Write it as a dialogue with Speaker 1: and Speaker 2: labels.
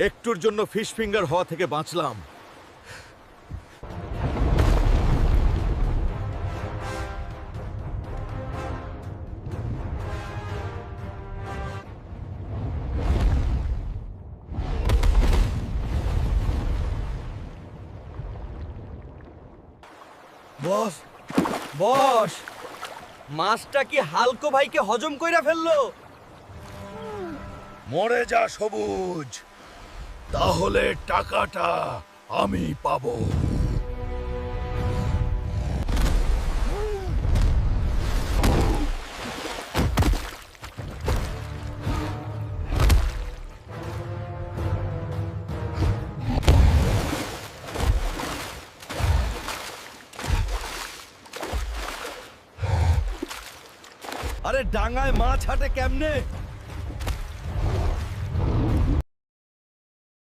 Speaker 1: একটুর জন্য fish finger হওয়া থেকে বাঁচলাম।
Speaker 2: বস বস, মাছটা কি হালকো ভাইকে হজম কইরা ফেললো?
Speaker 1: মরে যা সবুজ, তাহলে টাকাটা আমি পাবো।
Speaker 2: আরে ডাঙায় মাছ হাটে কেমনে?